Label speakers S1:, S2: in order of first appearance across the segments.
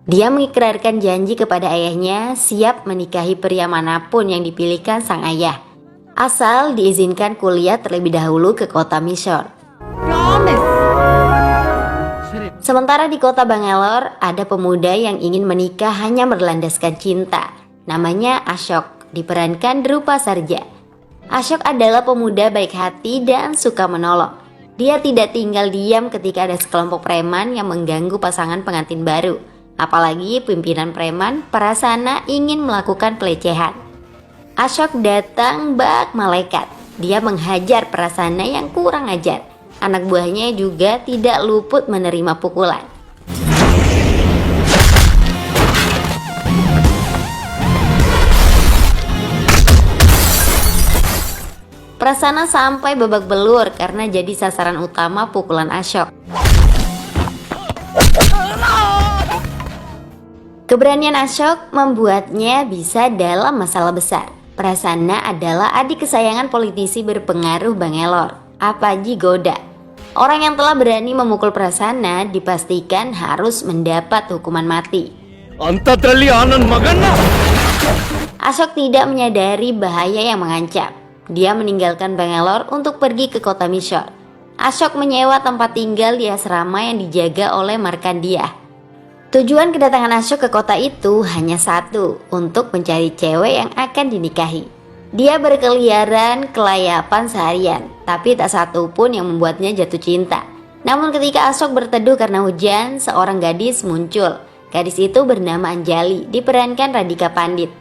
S1: Dia mengikrarkan janji kepada ayahnya siap menikahi pria manapun yang dipilihkan sang ayah, asal diizinkan kuliah terlebih dahulu ke kota Mysore. Sementara di kota Bangalore ada pemuda yang ingin menikah hanya berlandaskan cinta. Namanya Ashok, diperankan Dhruva Sarja. Ashok adalah pemuda baik hati dan suka menolong. Dia tidak tinggal diam ketika ada sekelompok preman yang mengganggu pasangan pengantin baru. Apalagi pimpinan preman Prasana ingin melakukan pelecehan. Ashok datang bak malaikat. Dia menghajar Prasana yang kurang ajar. Anak buahnya juga tidak luput menerima pukulan. Prasana sampai babak belur karena jadi sasaran utama pukulan Ashok. Keberanian Ashok membuatnya bisa dalam masalah besar. Prasana adalah adik kesayangan politisi berpengaruh Bangalore, Appaji Gowda. Orang yang telah berani memukul Prasana dipastikan harus mendapat hukuman mati. Ashok tidak menyadari bahaya yang mengancam. Dia meninggalkan Bangalore untuk pergi ke kota Mysore. Ashok menyewa tempat tinggal di asrama yang dijaga oleh Markandeya. Tujuan kedatangan Ashok ke kota itu hanya satu, untuk mencari cewek yang akan dinikahi. Dia berkeliaran kelayapan seharian, tapi tak satu pun yang membuatnya jatuh cinta. Namun ketika Ashok berteduh karena hujan, seorang gadis muncul. Gadis itu bernama Anjali, diperankan Radhika Pandit.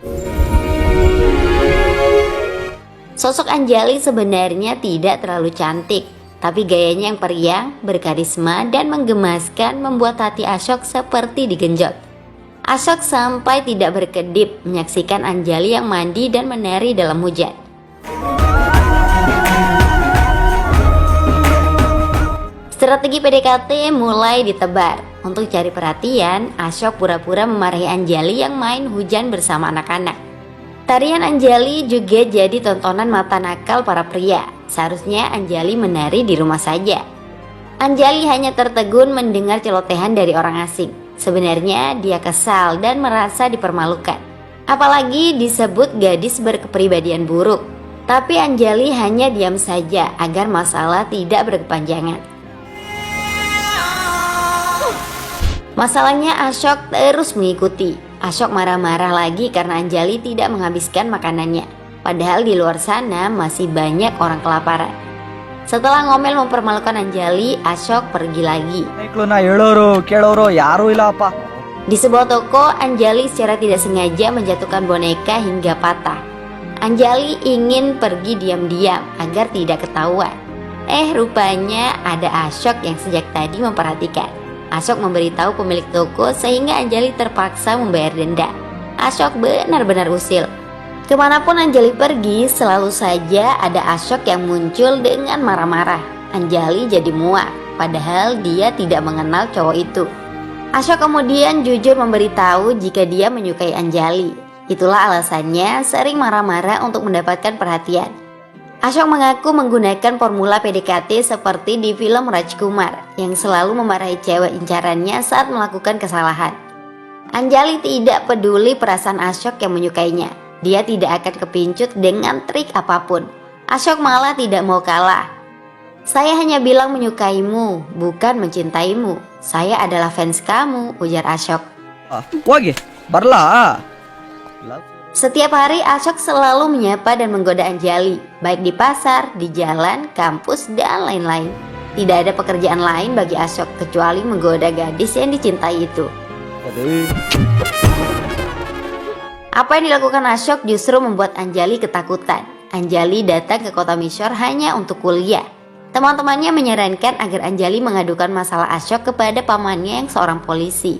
S1: Sosok Anjali sebenarnya tidak terlalu cantik, tapi gayanya yang periang, berkarisma, dan menggemaskan membuat hati Ashok seperti digenjot. Ashok sampai tidak berkedip menyaksikan Anjali yang mandi dan menari dalam hujan. Strategi PDKT mulai ditebar. Untuk cari perhatian, Ashok pura-pura memarahi Anjali yang main hujan bersama anak-anak. Tarian Anjali juga jadi tontonan mata nakal para pria. Seharusnya Anjali menari di rumah saja. Anjali hanya tertegun mendengar celotehan dari orang asing. Sebenarnya dia kesal dan merasa dipermalukan. Apalagi disebut gadis berkepribadian buruk. Tapi Anjali hanya diam saja agar masalah tidak berkepanjangan. Masalahnya Ashok terus mengikuti. Ashok marah-marah lagi karena Anjali tidak menghabiskan makanannya. Padahal di luar sana masih banyak orang kelaparan. Setelah ngomel mempermalukan Anjali, Ashok pergi lagi. Di sebuah toko, Anjali secara tidak sengaja menjatuhkan boneka hingga patah. Anjali ingin pergi diam-diam agar tidak ketahuan. Rupanya ada Ashok yang sejak tadi memperhatikan. Ashok memberitahu pemilik toko sehingga Anjali terpaksa membayar denda. Ashok benar-benar usil. Kemanapun Anjali pergi, selalu saja ada Ashok yang muncul dengan marah-marah. Anjali jadi muak, padahal dia tidak mengenal cowok itu. Ashok kemudian jujur memberitahu jika dia menyukai Anjali. Itulah alasannya sering marah-marah untuk mendapatkan perhatian. Ashok mengaku menggunakan formula PDKT seperti di film Rajkumar yang selalu memarahi cewek incarannya saat melakukan kesalahan. Anjali tidak peduli perasaan Ashok yang menyukainya. Dia tidak akan kepincut dengan trik apapun. Ashok malah tidak mau kalah. Saya hanya bilang menyukaimu, bukan mencintaimu. Saya adalah fans kamu, ujar Ashok. Setiap hari Ashok selalu menyapa dan menggoda Anjali, baik di pasar, di jalan, kampus, dan lain-lain. Tidak ada pekerjaan lain bagi Ashok kecuali menggoda gadis yang dicintai itu. Apa yang dilakukan Ashok justru membuat Anjali ketakutan. Anjali datang ke kota Mysore hanya untuk kuliah. Teman-temannya menyarankan agar Anjali mengadukan masalah Ashok kepada pamannya yang seorang polisi.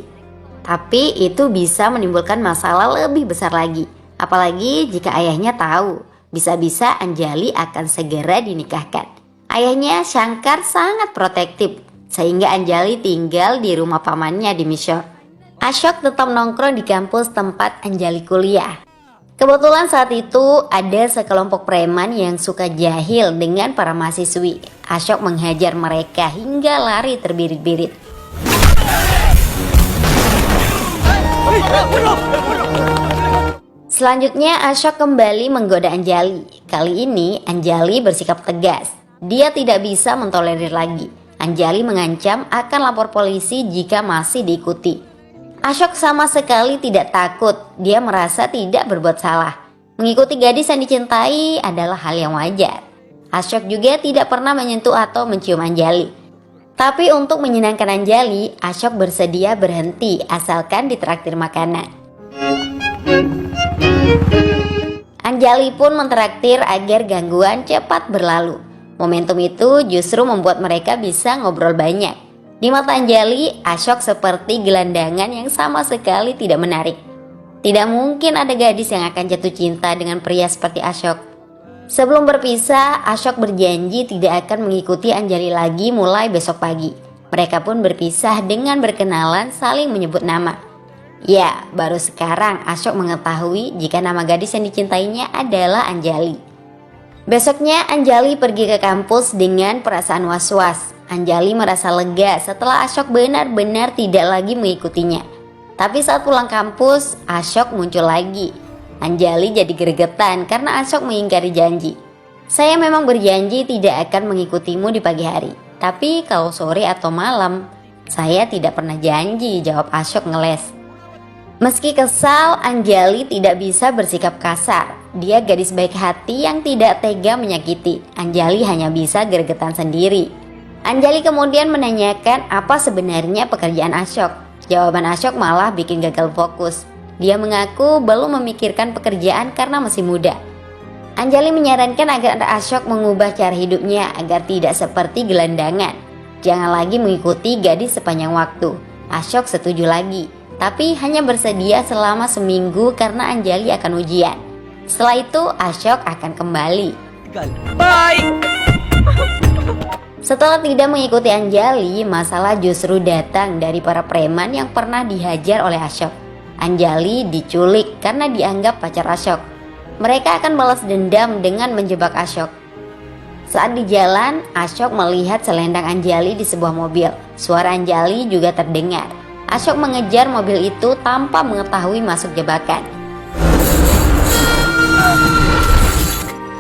S1: Tapi itu bisa menimbulkan masalah lebih besar lagi. Apalagi jika ayahnya tahu, bisa-bisa Anjali akan segera dinikahkan. Ayahnya Shankar sangat protektif, sehingga Anjali tinggal di rumah pamannya di Mysore. Ashok tetap nongkrong di kampus tempat Anjali kuliah. Kebetulan saat itu ada sekelompok preman yang suka jahil dengan para mahasiswi. Ashok menghajar mereka hingga lari terbirit-birit. Selanjutnya Ashok kembali menggoda Anjali. Kali ini Anjali bersikap tegas. Dia tidak bisa mentolerir lagi. Anjali mengancam akan lapor polisi jika masih diikuti. Ashok sama sekali tidak takut. Dia merasa tidak berbuat salah. Mengikuti gadis yang dicintai adalah hal yang wajar. Ashok juga tidak pernah menyentuh atau mencium Anjali. Tapi untuk menyenangkan Anjali, Ashok bersedia berhenti asalkan ditraktir makanan. Anjali pun mentraktir agar gangguan cepat berlalu. Momentum itu justru membuat mereka bisa ngobrol banyak. Di mata Anjali, Ashok seperti gelandangan yang sama sekali tidak menarik. Tidak mungkin ada gadis yang akan jatuh cinta dengan pria seperti Ashok. Sebelum berpisah, Ashok berjanji tidak akan mengikuti Anjali lagi mulai besok pagi. Mereka pun berpisah dengan berkenalan saling menyebut nama. Ya, baru sekarang Ashok mengetahui jika nama gadis yang dicintainya adalah Anjali. Besoknya Anjali pergi ke kampus dengan perasaan was-was. Anjali merasa lega setelah Ashok benar-benar tidak lagi mengikutinya. Tapi saat pulang kampus, Ashok muncul lagi. Anjali jadi gregetan karena Ashok mengingkari janji. Saya memang berjanji tidak akan mengikutimu di pagi hari, tapi kalau sore atau malam, saya tidak pernah janji, jawab Ashok ngeles. Meski kesal, Anjali tidak bisa bersikap kasar. Dia gadis baik hati yang tidak tega menyakiti. Anjali hanya bisa gregetan sendiri. Anjali kemudian menanyakan apa sebenarnya pekerjaan Ashok. Jawaban Ashok malah bikin gagal fokus. Dia mengaku belum memikirkan pekerjaan karena masih muda. Anjali menyarankan agar Ashok mengubah cara hidupnya agar tidak seperti gelandangan. Jangan lagi mengikuti gadis sepanjang waktu. Ashok setuju lagi, tapi hanya bersedia selama seminggu karena Anjali akan ujian. Setelah itu Ashok akan kembali. Bye. Setelah tidak mengikuti Anjali, masalah justru datang dari para preman yang pernah dihajar oleh Ashok. Anjali diculik karena dianggap pacar Ashok. Mereka akan balas dendam dengan menjebak Ashok. Saat di jalan, Ashok melihat selendang Anjali di sebuah mobil. Suara Anjali juga terdengar. Ashok mengejar mobil itu tanpa mengetahui masuk jebakan.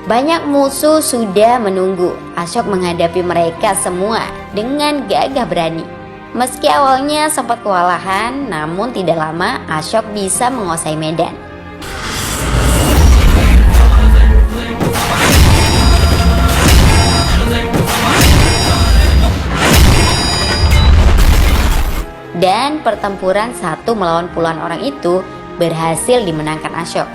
S1: Banyak musuh sudah menunggu. Ashok menghadapi mereka semua dengan gagah berani. Meski awalnya sempat kewalahan, namun tidak lama Ashok bisa menguasai medan. Dan pertempuran satu melawan puluhan orang itu berhasil dimenangkan Ashok.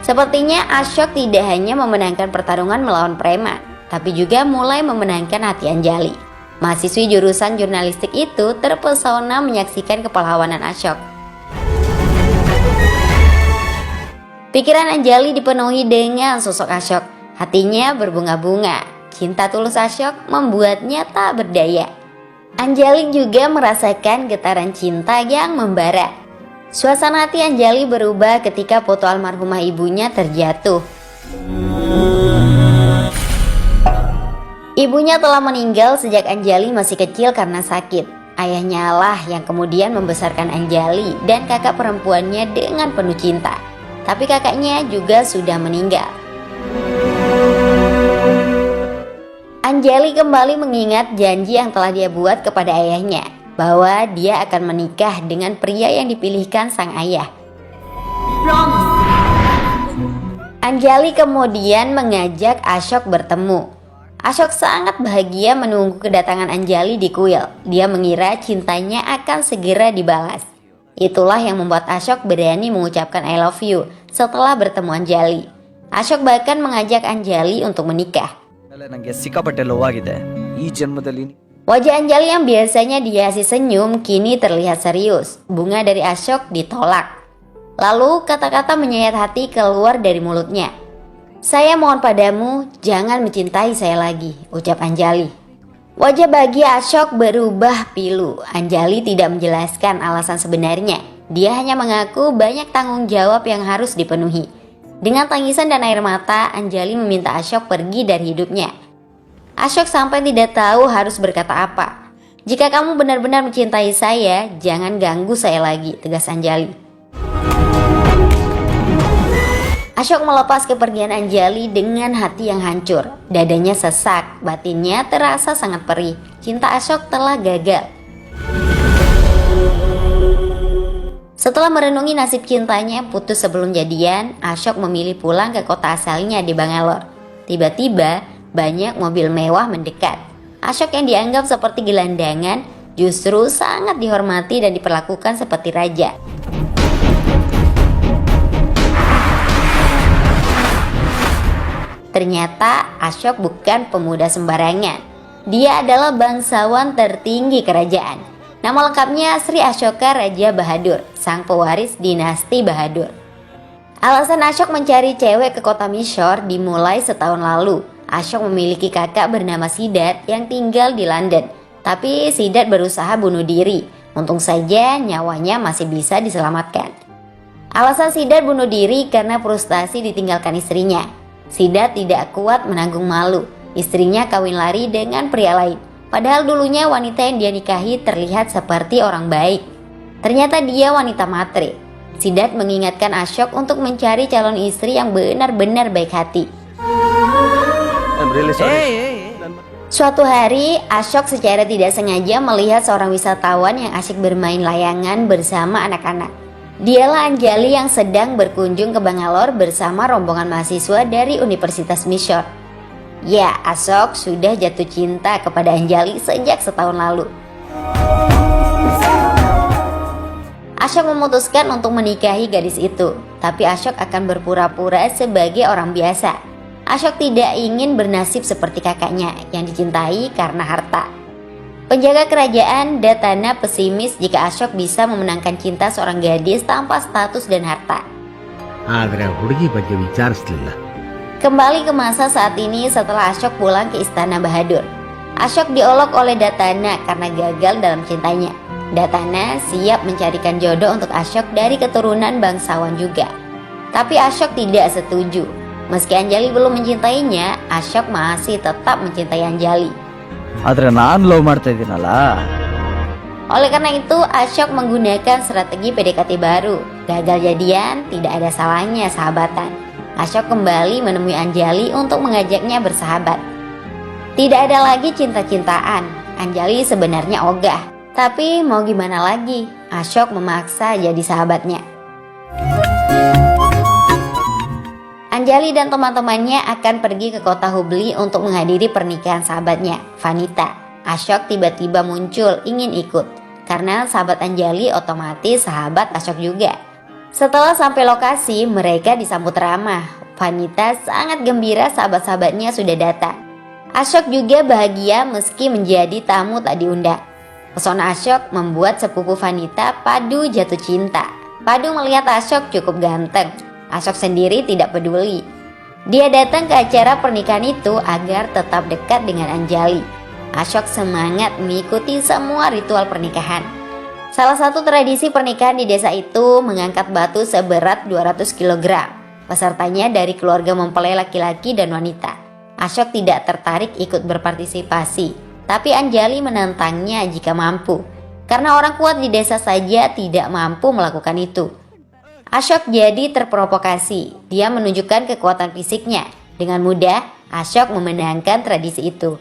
S1: Sepertinya Ashok tidak hanya memenangkan pertarungan melawan preman, tapi juga mulai memenangkan hati Anjali. Mahasiswi jurusan jurnalistik itu terpesona menyaksikan kepahlawanan Ashok. Pikiran Anjali dipenuhi dengan sosok Ashok. Hatinya berbunga-bunga. Cinta tulus Ashok membuatnya tak berdaya. Anjali juga merasakan getaran cinta yang membara. Suasana hati Anjali berubah ketika foto almarhumah ibunya terjatuh. Ibunya telah meninggal sejak Anjali masih kecil karena sakit. Ayahnya lah yang kemudian membesarkan Anjali dan kakak perempuannya dengan penuh cinta. Tapi kakaknya juga sudah meninggal. Anjali kembali mengingat janji yang telah dia buat kepada ayahnya, bahwa dia akan menikah dengan pria yang dipilihkan sang ayah. Anjali kemudian mengajak Ashok bertemu. Ashok sangat bahagia menunggu kedatangan Anjali di kuil. Dia mengira cintanya akan segera dibalas. Itulah yang membuat Ashok berani mengucapkan I love you setelah bertemu Anjali. Ashok bahkan mengajak Anjali untuk menikah. Wajah Anjali yang biasanya dihiasi senyum kini terlihat serius. Bunga dari Ashok ditolak. Lalu kata-kata menyayat hati keluar dari mulutnya. Saya mohon padamu, jangan mencintai saya lagi, ucap Anjali. Wajah bahagia Ashok berubah pilu. Anjali tidak menjelaskan alasan sebenarnya. Dia hanya mengaku banyak tanggung jawab yang harus dipenuhi. Dengan tangisan dan air mata, Anjali meminta Ashok pergi dari hidupnya. Ashok sampai tidak tahu harus berkata apa. Jika kamu benar-benar mencintai saya, jangan ganggu saya lagi, tegas Anjali. Ashok melepas kepergian Anjali dengan hati yang hancur. Dadanya sesak, batinnya terasa sangat perih. Cinta Ashok telah gagal. Setelah merenungi nasib cintanya putus sebelum jadian, Ashok memilih pulang ke kota asalnya di Bangalore. Tiba-tiba, banyak mobil mewah mendekat. Ashok yang dianggap seperti gelandangan justru sangat dihormati dan diperlakukan seperti raja. Ternyata Ashok bukan pemuda sembarangan. Dia adalah bangsawan tertinggi kerajaan. Nama lengkapnya Sri Ashoka Raja Bahadur, sang pewaris dinasti Bahadur. Alasan Ashok mencari cewek ke kota Mysore dimulai setahun lalu. Ashok memiliki kakak bernama Siddharth yang tinggal di London. Tapi Siddharth berusaha bunuh diri. Untung saja nyawanya masih bisa diselamatkan. Alasan Siddharth bunuh diri karena frustasi ditinggalkan istrinya. Siddharth tidak kuat menanggung malu. Istrinya kawin lari dengan pria lain. Padahal dulunya wanita yang dia nikahi terlihat seperti orang baik. Ternyata dia wanita matre. Siddharth mengingatkan Ashok untuk mencari calon istri yang benar-benar baik hati. Suatu hari, Ashok secara tidak sengaja melihat seorang wisatawan yang asyik bermain layangan bersama anak-anak. Dialah Anjali yang sedang berkunjung ke Bangalore bersama rombongan mahasiswa dari Universitas Mysore. Ya, Ashok sudah jatuh cinta kepada Anjali sejak setahun lalu. Ashok memutuskan untuk menikahi gadis itu, tapi Ashok akan berpura-pura sebagai orang biasa. Ashok tidak ingin bernasib seperti kakaknya yang dicintai karena harta. Penjaga kerajaan Datana pesimis jika Ashok bisa memenangkan cinta seorang gadis tanpa status dan harta. Kembali ke masa saat ini setelah Ashok pulang ke istana Bahadur. Ashok diolok oleh Datana karena gagal dalam cintanya. Datana siap mencarikan jodoh untuk Ashok dari keturunan bangsawan juga. Tapi Ashok tidak setuju. Meski Anjali belum mencintainya, Ashok masih tetap mencintai Anjali. Oleh karena itu, Ashok menggunakan strategi PDKT baru. Gagal jadian, tidak ada salahnya sahabatan. Ashok kembali menemui Anjali untuk mengajaknya bersahabat. Tidak ada lagi cinta-cintaan. Anjali sebenarnya ogah. Tapi mau gimana lagi, Ashok memaksa jadi sahabatnya. Anjali dan teman-temannya akan pergi ke kota Hubli untuk menghadiri pernikahan sahabatnya, Vanita. Ashok tiba-tiba muncul ingin ikut, karena sahabat Anjali otomatis sahabat Ashok juga. Setelah sampai lokasi, mereka disambut ramah. Vanita sangat gembira sahabat-sahabatnya sudah datang. Ashok juga bahagia meski menjadi tamu tak diundang. Pesona Ashok membuat sepupu Vanita Padu jatuh cinta. Padu melihat Ashok cukup ganteng. Ashok sendiri tidak peduli. Dia datang ke acara pernikahan itu agar tetap dekat dengan Anjali. Ashok semangat mengikuti semua ritual pernikahan. Salah satu tradisi pernikahan di desa itu mengangkat batu seberat 200 kg. Pesertanya dari keluarga mempelai laki-laki dan wanita. Ashok tidak tertarik ikut berpartisipasi, tapi Anjali menantangnya jika mampu. Karena orang kuat di desa saja tidak mampu melakukan itu. Ashok jadi terprovokasi. Dia menunjukkan kekuatan fisiknya. Dengan mudah, Ashok memenangkan tradisi itu.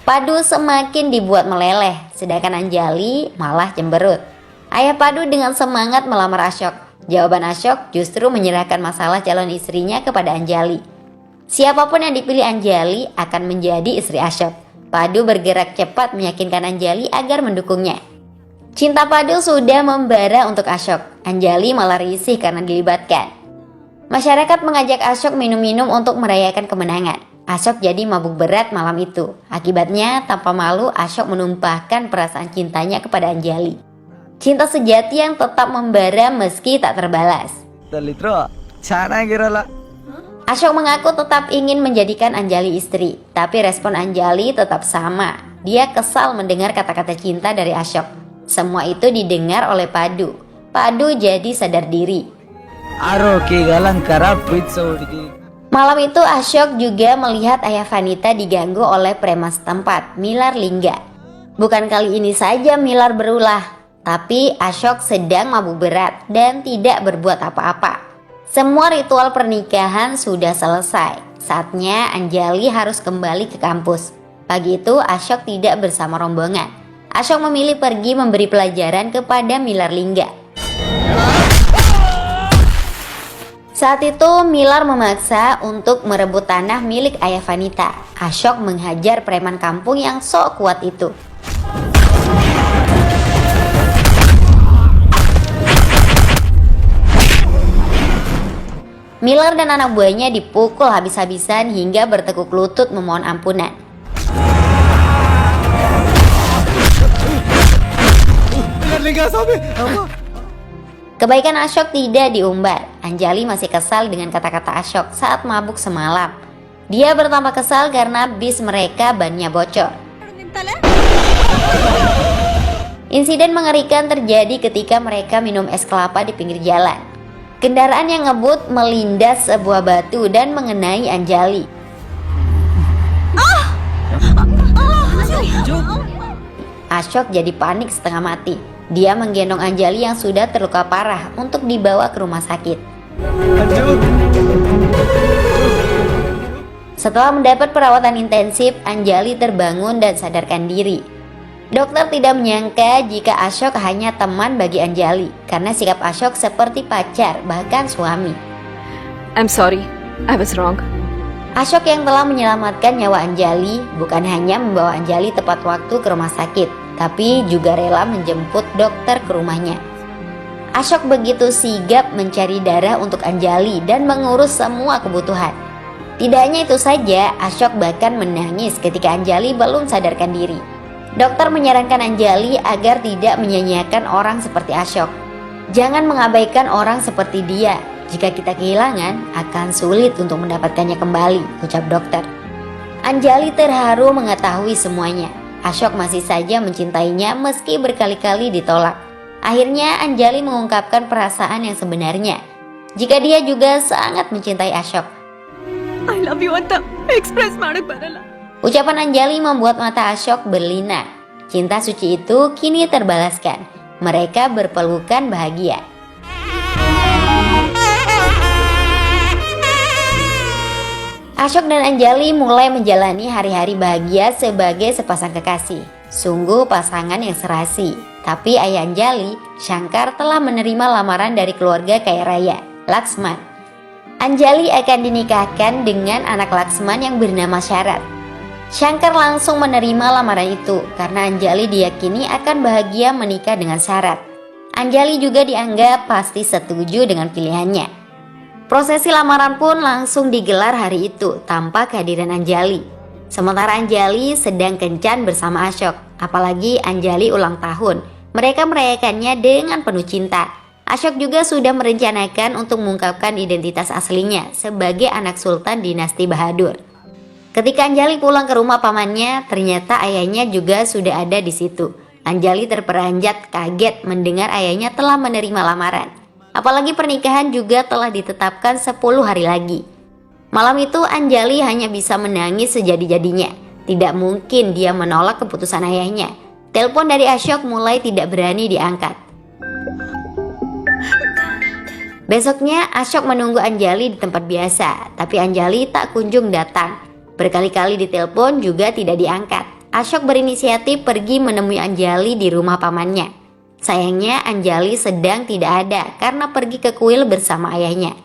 S1: Padu semakin dibuat meleleh, sedangkan Anjali malah cemberut. Ayah Padu dengan semangat melamar Ashok. Jawaban Ashok justru menyerahkan masalah calon istrinya kepada Anjali. Siapapun yang dipilih Anjali akan menjadi istri Ashok. Padu bergerak cepat meyakinkan Anjali agar mendukungnya. Cinta Padu sudah membara untuk Ashok. Anjali malah risih karena dilibatkan. Masyarakat mengajak Ashok minum-minum untuk merayakan kemenangan. Ashok jadi mabuk berat malam itu. Akibatnya tanpa malu Ashok menumpahkan perasaan cintanya kepada Anjali. Cinta sejati yang tetap membara meski tak terbalas. Ashok mengaku tetap ingin menjadikan Anjali istri, tapi respon Anjali tetap sama. Dia kesal mendengar kata-kata cinta dari Ashok. Semua itu didengar oleh Padu. Padu jadi sadar diri. Malam itu Ashok juga melihat ayah Vanita diganggu oleh preman setempat, Milar Lingga. Bukan kali ini saja Milar berulah, tapi Ashok sedang mabuk berat dan tidak berbuat apa-apa. Semua ritual pernikahan sudah selesai. Saatnya Anjali harus kembali ke kampus. Pagi itu Ashok tidak bersama rombongan. Ashok memilih pergi memberi pelajaran kepada Milar Lingga. Saat itu Milar memaksa untuk merebut tanah milik ayah Vanita. Ashok menghajar preman kampung yang sok kuat itu. Milar dan anak buahnya dipukul habis-habisan hingga bertekuk lutut memohon ampunan. Kebaikan Ashok tidak diumbar. Anjali masih kesal dengan kata-kata Ashok saat mabuk semalam. Dia bertambah kesal karena bis mereka bannya bocor. Insiden mengerikan terjadi ketika mereka minum es kelapa di pinggir jalan. Kendaraan yang ngebut melindas sebuah batu dan mengenai Anjali. Ashok jadi panik setengah mati. Dia menggendong Anjali yang sudah terluka parah untuk dibawa ke rumah sakit. Setelah mendapat perawatan intensif, Anjali terbangun dan sadarkan diri. Dokter tidak menyangka jika Ashok hanya teman bagi Anjali, karena sikap Ashok seperti pacar, bahkan suami.
S2: I'm sorry, I was wrong.
S1: Ashok yang telah menyelamatkan nyawa Anjali bukan hanya membawa Anjali tepat waktu ke rumah sakit, tapi juga rela menjemput dokter ke rumahnya. Ashok begitu sigap mencari darah untuk Anjali dan mengurus semua kebutuhan. Tidak hanya itu saja, Ashok bahkan menangis ketika Anjali belum sadarkan diri. Dokter menyarankan Anjali agar tidak menyanyiakan orang seperti Ashok. Jangan mengabaikan orang seperti dia. Jika kita kehilangan, akan sulit untuk mendapatkannya kembali, ucap dokter. Anjali terharu mengetahui semuanya. Ashok masih saja mencintainya meski berkali-kali ditolak. Akhirnya Anjali mengungkapkan perasaan yang sebenarnya. Jika dia juga sangat mencintai Ashok.
S2: I love you Anta. Express madak barala.
S1: Ucapan Anjali membuat mata Ashok berlinang. Cinta suci itu kini terbalaskan. Mereka berpelukan bahagia. Ashok dan Anjali mulai menjalani hari-hari bahagia sebagai sepasang kekasih. Sungguh pasangan yang serasi. Tapi ayah Anjali, Shankar, telah menerima lamaran dari keluarga kaya raya, Laksman. Anjali akan dinikahkan dengan anak Laksman yang bernama Syarat. Shankar langsung menerima lamaran itu karena Anjali diyakini akan bahagia menikah dengan Syarat. Anjali juga dianggap pasti setuju dengan pilihannya. Prosesi lamaran pun langsung digelar hari itu tanpa kehadiran Anjali. Sementara Anjali sedang kencan bersama Ashok. Apalagi Anjali ulang tahun. Mereka merayakannya dengan penuh cinta. Ashok juga sudah merencanakan untuk mengungkapkan identitas aslinya sebagai anak Sultan dinasti Bahadur. Ketika Anjali pulang ke rumah pamannya, ternyata ayahnya juga sudah ada di situ. Anjali terperanjat kaget mendengar ayahnya telah menerima lamaran. Apalagi pernikahan juga telah ditetapkan 10 hari lagi. Malam itu Anjali hanya bisa menangis sejadi-jadinya. Tidak mungkin dia menolak keputusan ayahnya. Telepon dari Ashok mulai tidak berani diangkat. Besoknya Ashok menunggu Anjali di tempat biasa, tapi Anjali tak kunjung datang. Berkali-kali ditelepon juga tidak diangkat. Ashok berinisiatif pergi menemui Anjali di rumah pamannya. Sayangnya Anjali sedang tidak ada karena pergi ke kuil bersama ayahnya.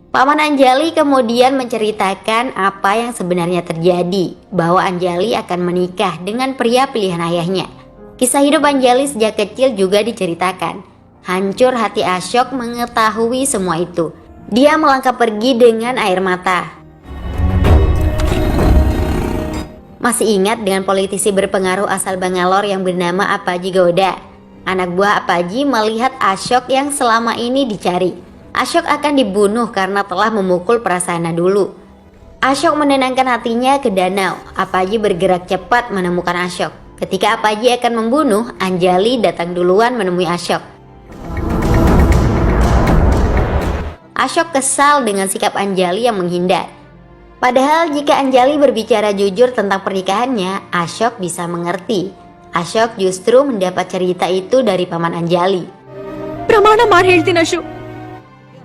S1: Paman Anjali kemudian menceritakan apa yang sebenarnya terjadi, bahwa Anjali akan menikah dengan pria pilihan ayahnya. Kisah hidup Anjali sejak kecil juga diceritakan. Hancur hati Ashok mengetahui semua itu. Dia melangkah pergi dengan air mata. Masih ingat dengan politisi berpengaruh asal Bangalore yang bernama Appaji Gowda? Anak buah Appaji melihat Ashok yang selama ini dicari. Ashok akan dibunuh karena telah memukul Prasana dulu. Ashok menenangkan hatinya ke danau. Appaji bergerak cepat menemukan Ashok. Ketika Appaji akan membunuh, Anjali datang duluan menemui Ashok. Ashok kesal dengan sikap Anjali yang menghindar. Padahal jika Anjali berbicara jujur tentang pernikahannya, Ashok bisa mengerti. Ashok justru mendapat cerita itu dari paman Anjali.
S2: ಪ್ರಮಾಣ ಮಾಡಿ ಹೇಳ್ತೀನಿ Ashu.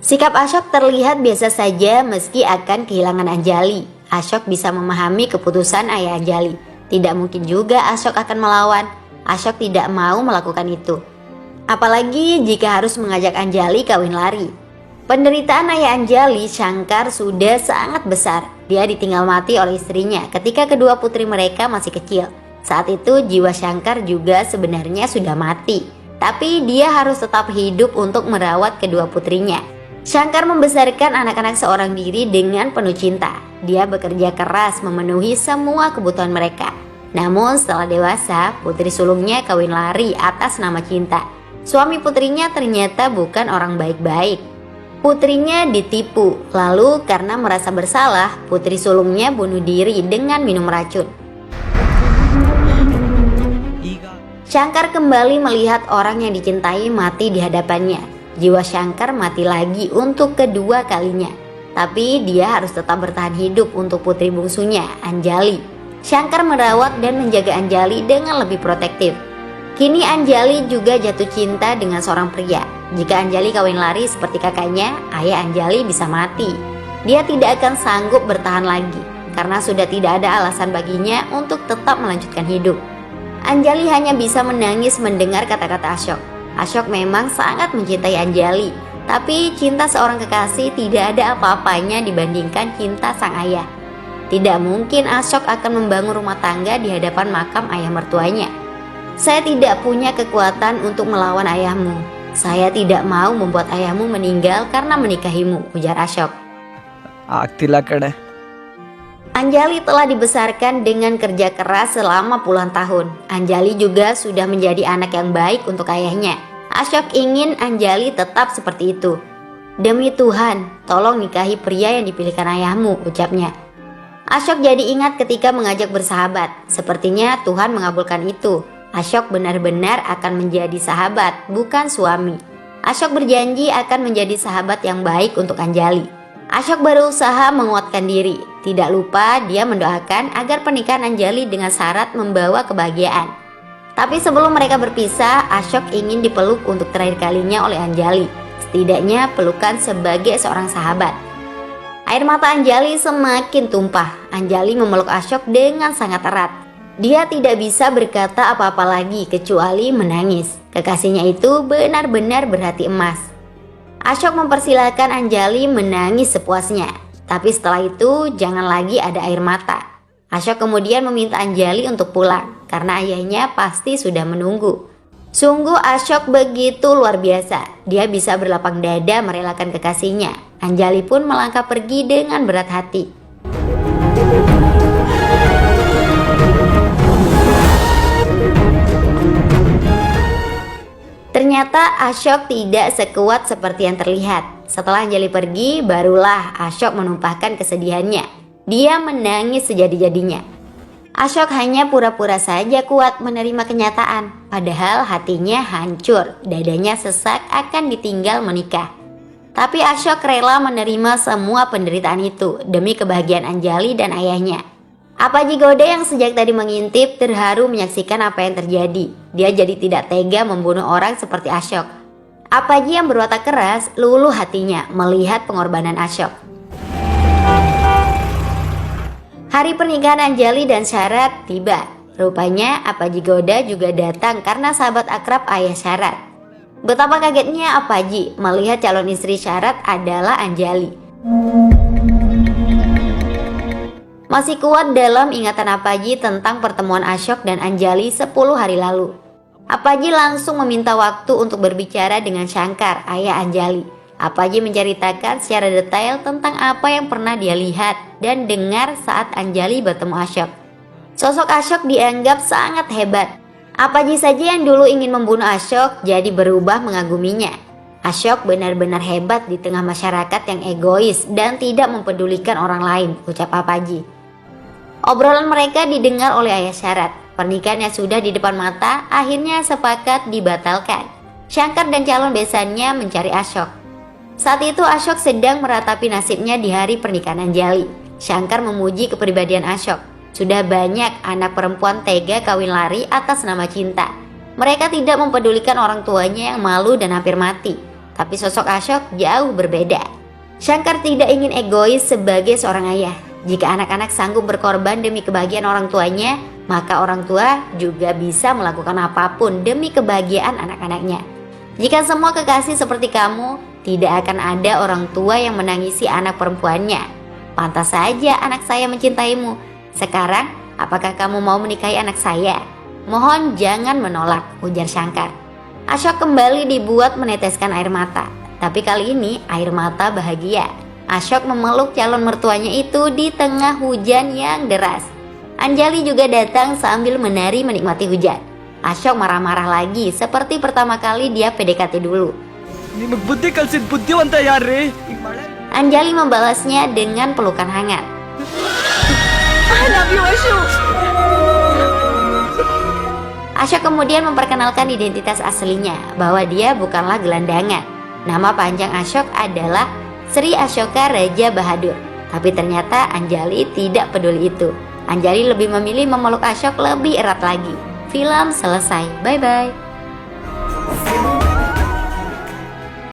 S1: Sikap Ashok terlihat biasa saja meski akan kehilangan Anjali. Ashok bisa memahami keputusan ayah Anjali. Tidak mungkin juga Ashok akan melawan. Ashok tidak mau melakukan itu. Apalagi jika harus mengajak Anjali kawin lari. Penderitaan ayah Anjali, Shankar, sudah sangat besar. Dia ditinggal mati oleh istrinya ketika kedua putri mereka masih kecil. Saat itu jiwa Shankar juga sebenarnya sudah mati. Tapi dia harus tetap hidup untuk merawat kedua putrinya. Shankar membesarkan anak-anak seorang diri dengan penuh cinta. Dia bekerja keras memenuhi semua kebutuhan mereka. Namun setelah dewasa, putri sulungnya kawin lari atas nama cinta. Suami putrinya ternyata bukan orang baik-baik. Putrinya ditipu, lalu karena merasa bersalah, putri sulungnya bunuh diri dengan minum racun. Shankar kembali melihat orang yang dicintai mati di hadapannya. Jiwa Shankar mati lagi untuk kedua kalinya. Tapi dia harus tetap bertahan hidup untuk putri bungsunya, Anjali. Shankar merawat dan menjaga Anjali dengan lebih protektif. Kini Anjali juga jatuh cinta dengan seorang pria. Jika Anjali kawin lari seperti kakaknya, ayah Anjali bisa mati. Dia tidak akan sanggup bertahan lagi karena sudah tidak ada alasan baginya untuk tetap melanjutkan hidup. Anjali hanya bisa menangis mendengar kata-kata Ashok. Ashok memang sangat mencintai Anjali, tapi cinta seorang kekasih tidak ada apa-apanya dibandingkan cinta sang ayah. Tidak mungkin Ashok akan membangun rumah tangga di hadapan makam ayah mertuanya. Saya tidak punya kekuatan untuk melawan ayahmu. Saya tidak mau membuat ayahmu meninggal karena menikahimu, ujar Ashok.
S3: ಆಗ್ತಿಲ್ಲ ಕಣೆ.
S1: Anjali telah dibesarkan dengan kerja keras selama puluhan tahun. Anjali juga sudah menjadi anak yang baik untuk ayahnya. Ashok ingin Anjali tetap seperti itu. Demi Tuhan, tolong nikahi pria yang dipilihkan ayahmu, ucapnya. Ashok jadi ingat ketika mengajak bersahabat. Sepertinya Tuhan mengabulkan itu. Ashok benar-benar akan menjadi sahabat, bukan suami. Ashok berjanji akan menjadi sahabat yang baik untuk Anjali. Ashok berusaha menguatkan diri. Tidak lupa dia mendoakan agar pernikahan Anjali dengan syarat membawa kebahagiaan. Tapi sebelum mereka berpisah, Ashok ingin dipeluk untuk terakhir kalinya oleh Anjali. Setidaknya pelukan sebagai seorang sahabat. Air mata Anjali semakin tumpah. Anjali memeluk Ashok dengan sangat erat. Dia tidak bisa berkata apa-apa lagi kecuali menangis. Kekasihnya itu benar-benar berhati emas. Ashok mempersilahkan Anjali menangis sepuasnya. Tapi setelah itu jangan lagi ada air mata. Ashok kemudian meminta Anjali untuk pulang karena ayahnya pasti sudah menunggu. Sungguh Ashok begitu luar biasa. Dia bisa berlapang dada merelakan kekasihnya. Anjali pun melangkah pergi dengan berat hati. Ternyata Ashok tidak sekuat seperti yang terlihat. Setelah Anjali pergi, barulah Ashok menumpahkan kesedihannya. Dia menangis sejadi-jadinya. Ashok hanya pura-pura saja kuat menerima kenyataan. Padahal hatinya hancur, dadanya sesak akan ditinggal menikah. Tapi Ashok rela menerima semua penderitaan itu demi kebahagiaan Anjali dan ayahnya. Apaji Gode yang sejak tadi mengintip terharu menyaksikan apa yang terjadi. Dia jadi tidak tega membunuh orang seperti Ashok. Apaji yang berwatak keras luluh hatinya melihat pengorbanan Ashok. Hari pernikahan Anjali dan Syarat tiba. Rupanya Apaji Goda juga datang karena sahabat akrab ayah Syarat. Betapa kagetnya Apaji melihat calon istri Syarat adalah Anjali. Masih kuat dalam ingatan Apaji tentang pertemuan Ashok dan Anjali 10 hari lalu. Apaji langsung meminta waktu untuk berbicara dengan Shankar, ayah Anjali. Apaji menceritakan secara detail tentang apa yang pernah dia lihat dan dengar saat Anjali bertemu Ashok. Sosok Ashok dianggap sangat hebat. Apaji saja yang dulu ingin membunuh Ashok jadi berubah mengaguminya. Ashok benar-benar hebat di tengah masyarakat yang egois dan tidak mempedulikan orang lain, ucap Apaji. Obrolan mereka didengar oleh ayah Syarat. Pernikahan yang sudah di depan mata akhirnya sepakat dibatalkan. Shankar dan calon besannya mencari Ashok. Saat itu Ashok sedang meratapi nasibnya di hari pernikahan Anjali. Shankar memuji kepribadian Ashok. Sudah banyak anak perempuan tega kawin lari atas nama cinta. Mereka tidak mempedulikan orang tuanya yang malu dan hampir mati. Tapi sosok Ashok jauh berbeda. Shankar tidak ingin egois sebagai seorang ayah. Jika anak-anak sanggup berkorban demi kebahagiaan orang tuanya, maka orang tua juga bisa melakukan apapun demi kebahagiaan anak-anaknya. Jika semua kekasih seperti kamu, tidak akan ada orang tua yang menangisi anak perempuannya. Pantas saja anak saya mencintaimu. Sekarang, apakah kamu mau menikahi anak saya? Mohon jangan menolak, ujar Shankar. Ashok kembali dibuat meneteskan air mata. Tapi kali ini air mata bahagia. Ashok memeluk calon mertuanya itu di tengah hujan yang deras. Anjali juga datang sambil menari menikmati hujan. Ashok marah-marah lagi seperti pertama kali dia PDKT dulu.
S3: ನಿಮಗ್ ಬುದ್ಧಿ ಕಲ್ಸಿದ್ ಬುದ್ಧಿವಂತ ಯಾರ್ರಿ?
S1: Anjali membalasnya dengan pelukan hangat.
S2: I love you, Ashu.
S1: Ashok kemudian memperkenalkan identitas aslinya, bahwa dia bukanlah gelandangan. Nama panjang Ashok adalah Sri Ashoka Raja Bahadur. Tapi ternyata Anjali tidak peduli itu. Anjali lebih memilih memeluk Ashok lebih erat lagi. Film selesai. Bye-bye.